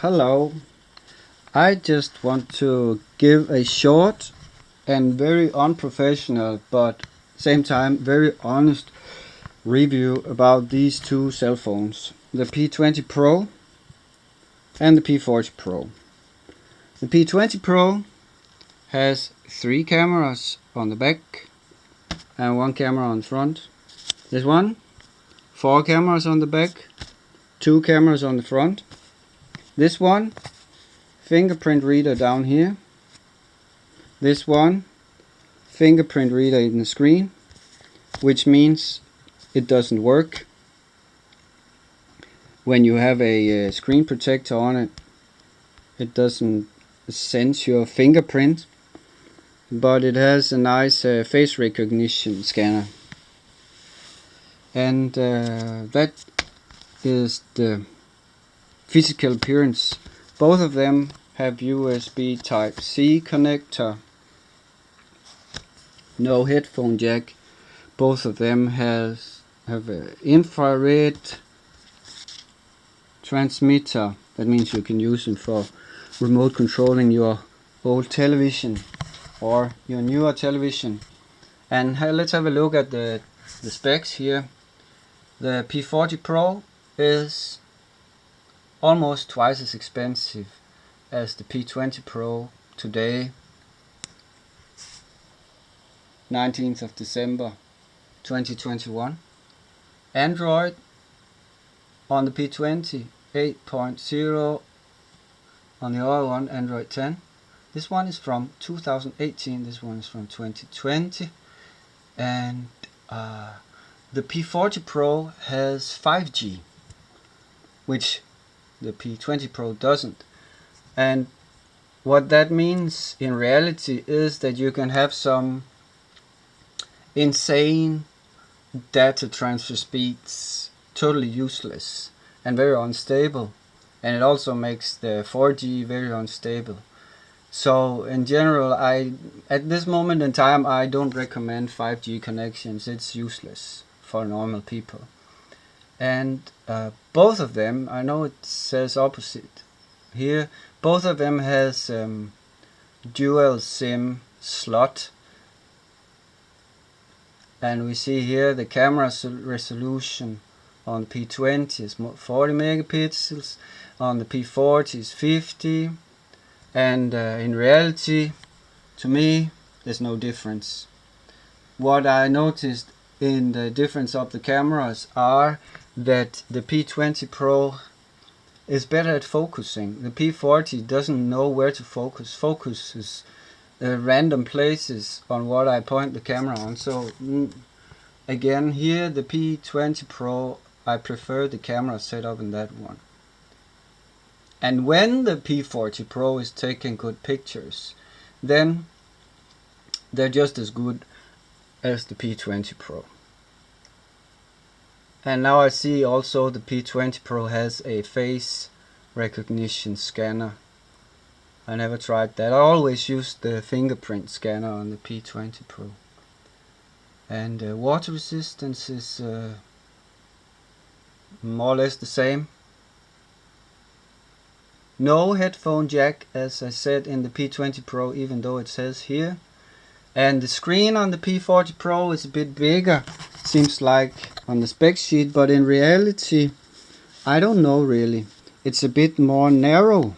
Hello, I just want to give a short and very unprofessional but same time very honest review about these two cell phones, the P20 Pro and the P40 Pro. The P20 Pro has 3 cameras on the back and 1 camera on front. This one, 4 cameras on the back, 2 cameras on the front. This one, fingerprint reader down here. This one, fingerprint reader in the screen, which means it doesn't work when you have a screen protector on it. It doesn't sense your fingerprint, but it has a nice face recognition scanner, and that is the physical appearance. Both of them have USB Type-C connector, no headphone jack. Both of them have an infrared transmitter. That means you can use them for remote controlling your old television or your newer television. And let's have a look at the specs here. The P40 Pro is almost twice as expensive as the P20 Pro today, 19th of December 2021. Android on the P20 8.0, on the other one Android 10. This one is from 2018, this one is from 2020, and the P40 Pro has 5G, which the P20 Pro doesn't. And what that means in reality is that you can have some insane data transfer speeds, totally useless and very unstable, and it also makes the 4G very unstable. So in general, at this moment in time, I don't recommend 5G connections. It's useless for normal people. And both of them, I know it says opposite here, both of them has dual SIM slot. And we see here the camera resolution on P20 is 40 megapixels, on the P40 is 50, and in reality, to me, there's no difference. What I noticed in the difference of the cameras are that the P20 Pro is better at focusing. The P40 doesn't know where to focus, focuses random places on what I point the camera on. So again, here the P20 Pro, I prefer the camera setup in that one. And when the P40 Pro is taking good pictures, then they're just as good as the P20 Pro. And now I see also the P20 Pro has a face recognition scanner. I never tried that. I always used the fingerprint scanner on the P20 Pro. And water resistance is more or less the same. No headphone jack, as I said in the P20 Pro, even though it says here. And the screen on the P40 Pro is a bit bigger, seems like on the spec sheet, but in reality, I don't know really. It's a bit more narrow.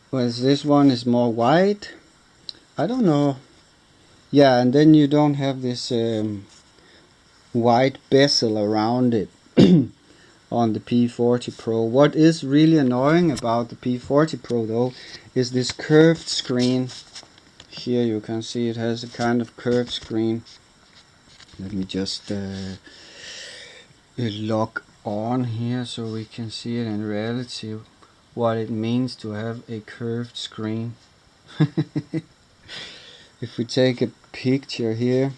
Whereas this one is more wide. I don't know. Yeah, and then you don't have this wide bezel around it on the P40 Pro. What is really annoying about the P40 Pro though is this curved screen. Here you can see it has a kind of curved screen. Let me just log on here so we can see it in reality, what it means to have a curved screen. If we take a picture here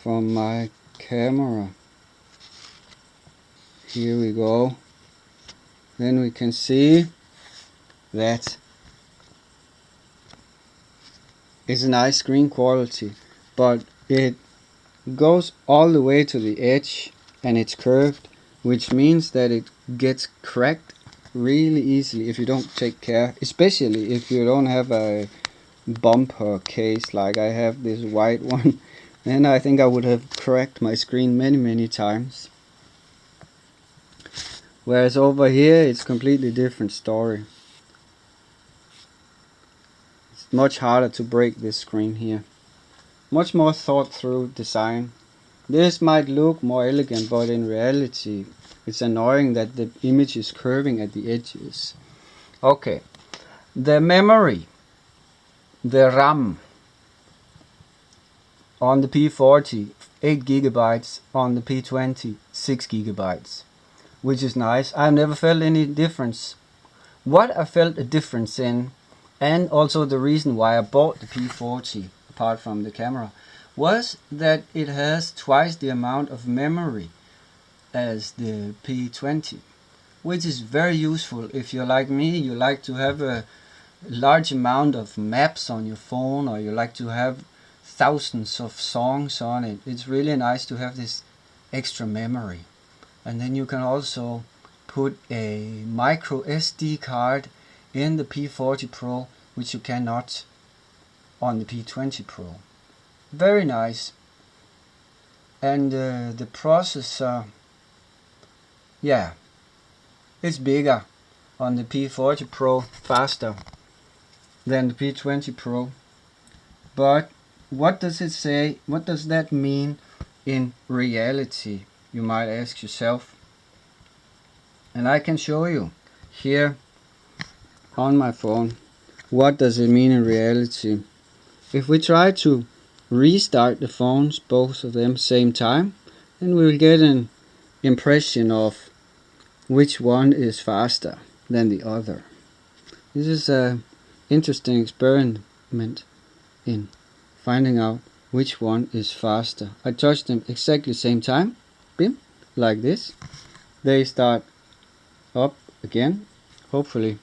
from my camera, here we go, then we can see that it's a nice screen quality, but it goes all the way to the edge and it's curved, which means that it gets cracked really easily if you don't take care, especially if you don't have a bumper case like I have this white one. Then I think I would have cracked my screen many times. Whereas over here it's completely different story. It's much harder to break this screen here. Much more thought through design. This might look more elegant, but in reality it's annoying that the image is curving at the edges. Okay, the memory, the RAM on the P40 8 gigabytes, on the P20 6 gigabytes, which is nice. I've never felt any difference. What I felt a difference in, and also the reason why I bought the P40 apart from the camera, was that it has twice the amount of memory as the P20, which is very useful if you're like me. You like to have a large amount of maps on your phone, or you like to have thousands of songs on it. It's really nice to have this extra memory. And then you can also put a micro SD card in the P40 Pro, which you cannot on the P20 Pro. Very nice. And the processor, yeah, it's bigger on the P40 Pro, faster than the P20 Pro. But what does it say? What does that mean in reality? You might ask yourself. And I can show you here on my phone. What does it mean in reality? If we try to restart the phones, both of them same time, then we'll get an impression of which one is faster than the other. This is an interesting experiment in finding out which one is faster. I touch them exactly same time, bim, like this. They start up again, hopefully.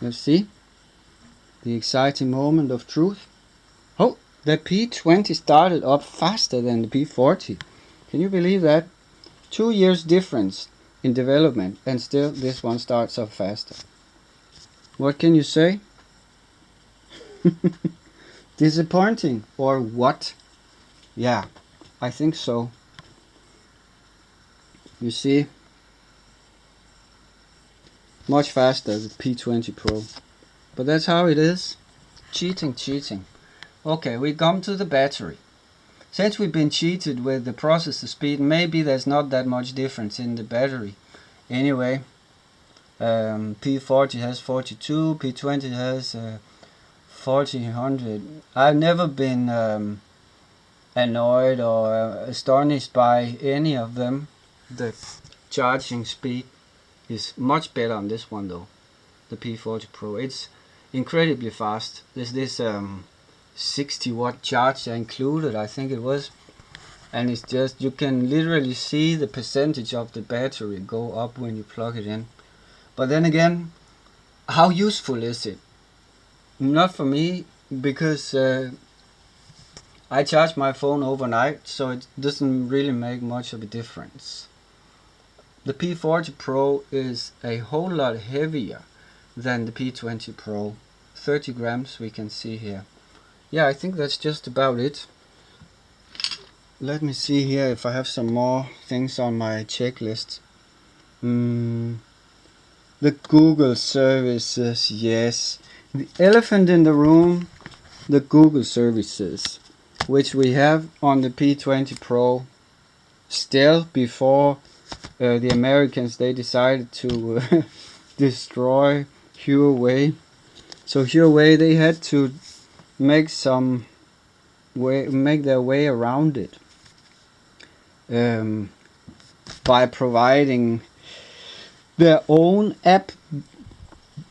Let's see. The exciting moment of truth. Oh, the P20 started up faster than the P40. Can you believe that? 2 years difference in development, and still this one starts up faster. What can you say? Disappointing or what? Yeah, I think so. You see, much faster the P20 Pro. But that's how it is. Cheating. Okay, we come to the battery. Since we've been cheated with the processor speed, maybe there's not that much difference in the battery. Anyway, P40 has 42, P20 has 1400. I've never been annoyed or astonished by any of them. The charging speed is much better on this one though, the P40 Pro. It's incredibly fast. There's this 60 watt charger included, I think it was, and it's just, you can literally see the percentage of the battery go up when you plug it in. But then again, how useful is it? Not for me, because I charge my phone overnight, so it doesn't really make much of a difference. The P40 Pro is a whole lot heavier than the P20 Pro. 30 grams we can see here. Yeah, I think that's just about it. Let me see here if I have some more things on my checklist. The Google services, yes. The elephant in the room, the Google services, which we have on the P20 Pro still, before the Americans, they decided to destroy Huawei. So Huawei, they had to make their way around it by providing their own app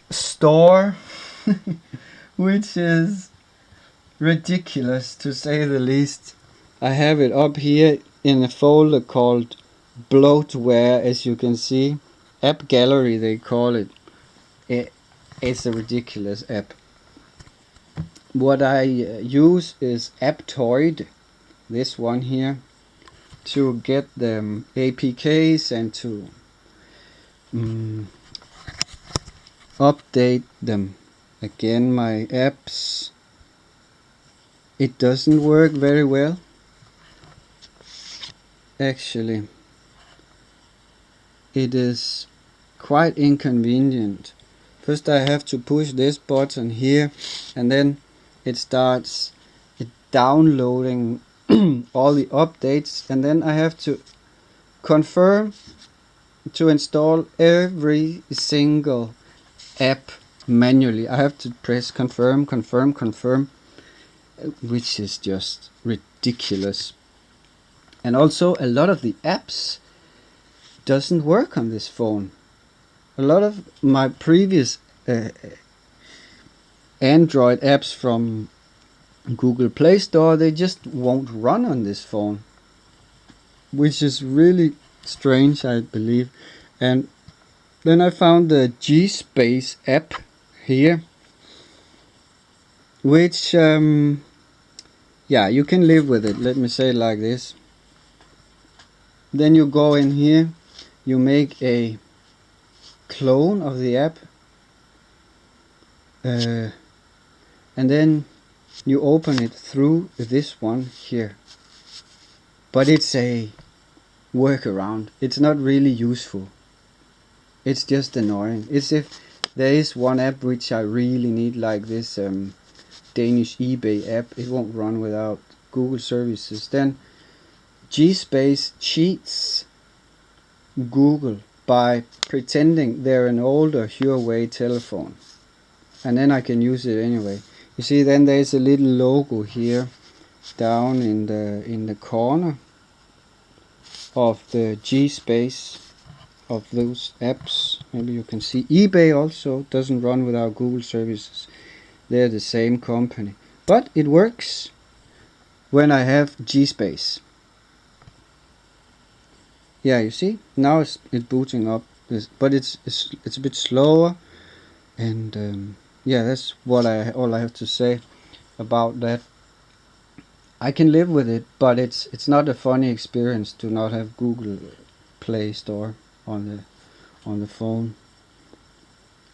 store, which is ridiculous to say the least. I have it up here in a folder called bloatware, as you can see. App gallery they call it. It's a ridiculous app. What I use is Aptoid, this one here, to get the APKs and to update them again, my apps, it doesn't work very well. Actually, it is quite inconvenient. First I have to push this button here, and then it starts downloading all the updates, and then I have to confirm to install every single app manually. I have to press confirm, confirm, confirm, which is just ridiculous. And also a lot of the apps doesn't work on this phone. A lot of my previous Android apps from Google Play Store, they just won't run on this phone, which is really strange, I believe. And then I found the G-Space app here, which yeah, you can live with it, let me say it like this. Then you go in here, you make a clone of the app, and then you open it through this one here. But it's a workaround. It's not really useful. It's just annoying. It's if there is one app which I really need, like this Danish eBay app, it won't run without Google services. Then G-Space cheats Google by pretending they're an older Huawei telephone, and then I can use it anyway. You see, then there's a little logo here down in the corner of the G-Space of those apps. Maybe you can see eBay also doesn't run without Google services. They're the same company, but it works when I have G-Space. Yeah, you see, now it's booting up this, but it's a bit slower, and yeah, that's all I have to say about that. I can live with it, but it's not a funny experience to not have Google Play Store on the phone.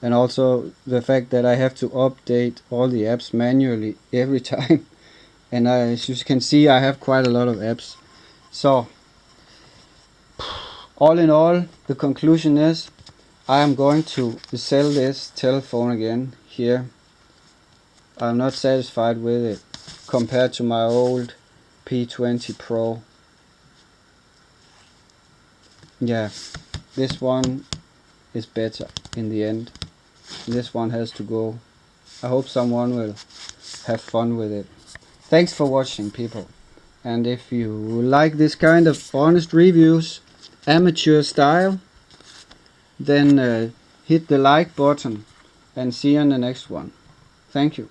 And also the fact that I have to update all the apps manually every time. And as you can see, I have quite a lot of apps. So all in all, the conclusion is I am going to sell this telephone again here. I'm not satisfied with it compared to my old P20 Pro. Yeah, this one is better in the end. This one has to go. I hope someone will have fun with it. Thanks for watching, people. And if you like this kind of honest reviews, amateur style, then hit the like button and see you on the next one. Thank you.